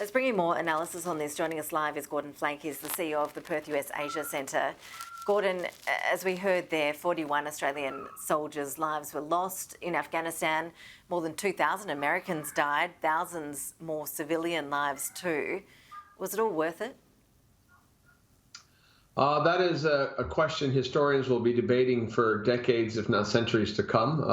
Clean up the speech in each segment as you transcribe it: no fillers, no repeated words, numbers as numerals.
Let's bring you more analysis on this. Joining us live is Gordon Flank. He's the CEO of the Perth US Asia Centre. Gordon, as we heard there, 41 Australian soldiers' lives were lost in Afghanistan. More than 2,000 Americans died, thousands more civilian lives too. Was it all worth it? That is a question historians will be debating for decades, if not centuries to come.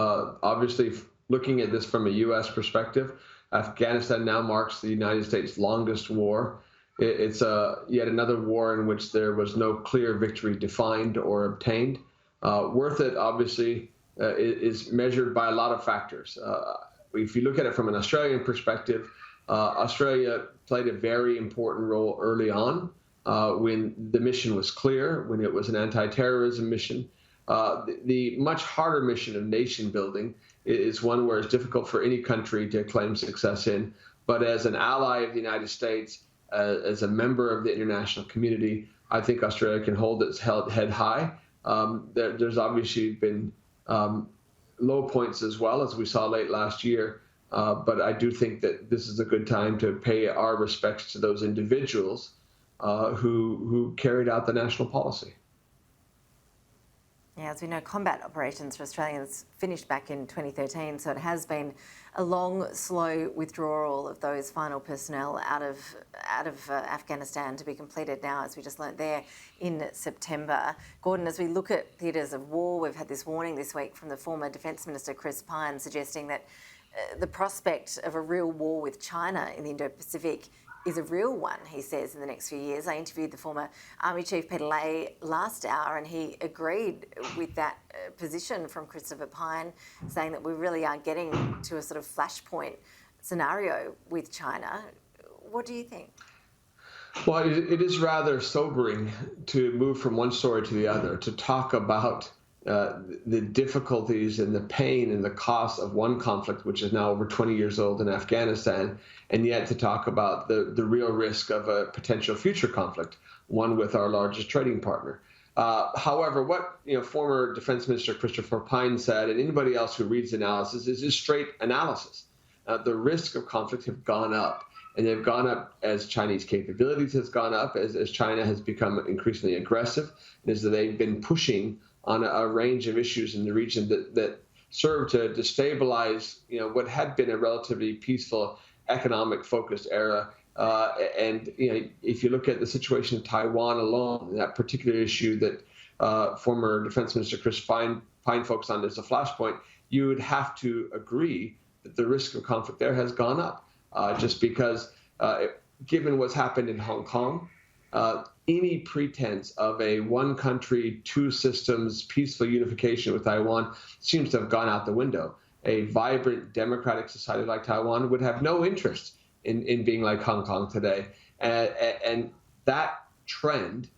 Obviously, looking at this from a U.S. perspective, Afghanistan now marks the United States' longest war. It's yet another war in which there was no clear victory defined or obtained. Worth it, obviously, is measured by a lot of factors. If you look at it from an Australian perspective, Australia played a very important role early on when the mission was clear, when it was an anti-terrorism mission. The much harder mission of nation building is one where it's difficult for any country to claim success in. But as an ally of the United States, as a member of the international community, I think Australia can hold its head high. There's obviously been low points as well, as we saw late last year. But I do think that this is a good time to pay our respects to those individuals who carried out the national policy. Yeah, as we know, combat operations for Australians finished back in 2013, so it has been a long, slow withdrawal of those final personnel out of Afghanistan to be completed now, as we just learnt there, in September. Gordon, as we look at theatres of war, we've had this warning this week from the former Defence Minister Chris Pyne suggesting that the prospect of a real war with China in the Indo-Pacific is a real one, he says, in the next few years. I interviewed the former Army Chief Peter Lay last hour and he agreed with that position from Christopher Pyne, saying that we really are getting to a sort of flashpoint scenario with China. What do you think? Well, it is rather sobering to move from one story to the other, to talk about the difficulties and the pain and the cost of one conflict, which is now over 20 years old in Afghanistan, and yet to talk about the real risk of a potential future conflict, one with our largest trading partner. However, what former Defense Minister Christopher Pyne said, and anybody else who reads analysis, is just straight analysis. The risk of conflict have gone up, and they've gone up as Chinese capabilities has gone up, as China has become increasingly aggressive, and as they've been pushing on a range of issues in the region that serve to destabilize, what had been a relatively peaceful, economic-focused era. And if you look at the situation in Taiwan alone, that particular issue that former Defense Minister Chris Pyne focused on as a flashpoint, you would have to agree that the risk of conflict there has gone up, just because, given what's happened in Hong Kong, any pretense of a one country, two systems, peaceful unification with Taiwan seems to have gone out the window. A vibrant democratic society like Taiwan would have no interest in being like Hong Kong today. And that trend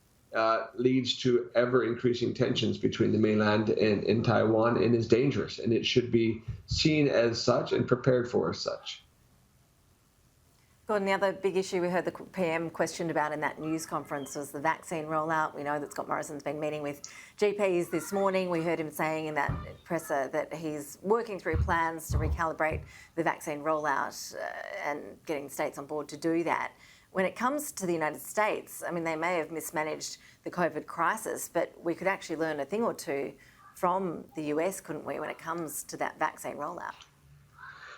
leads to ever increasing tensions between the mainland and Taiwan, and is dangerous. And it should be seen as such and prepared for as such. Gordon, the other big issue we heard the PM questioned about in that news conference was the vaccine rollout. We know that Scott Morrison's been meeting with GPs this morning. We heard him saying in that presser that he's working through plans to recalibrate the vaccine rollout and getting states on board to do that. When it comes to the United States, I mean, they may have mismanaged the COVID crisis, but we could actually learn a thing or two from the US, couldn't we, when it comes to that vaccine rollout?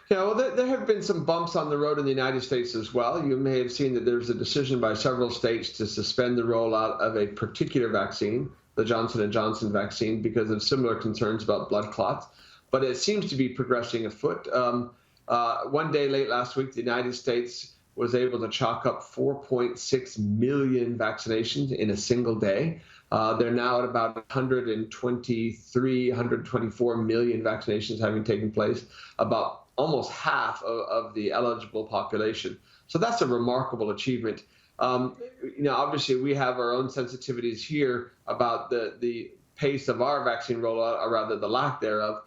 Yeah, well, there have been some bumps on the road in the United States as well. You may have seen that there's a decision by several states to suspend the rollout of a particular vaccine, the Johnson & Johnson vaccine, because of similar concerns about blood clots. But it seems to be progressing afoot. One day late last week, the United States was able to chalk up 4.6 million vaccinations in a single day. They're now at about 123, 124 million vaccinations having taken place, about almost half of the eligible population. So that's a remarkable achievement. Obviously we have our own sensitivities here about the pace of our vaccine rollout, or rather the lack thereof.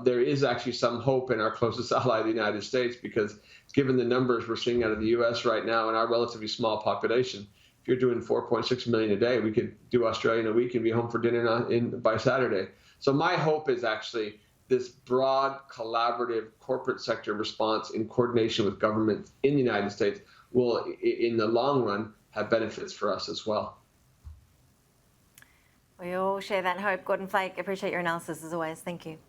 There is actually some hope in our closest ally, the United States, because given the numbers we're seeing out of the US right now and our relatively small population, if you're doing 4.6 million a day, we could do Australia in a week and be home for dinner by Saturday. So my hope is actually this broad, collaborative corporate sector response in coordination with government in the United States will, in the long run, have benefits for us as well. We all share that hope. Gordon Flake, appreciate your analysis as always. Thank you.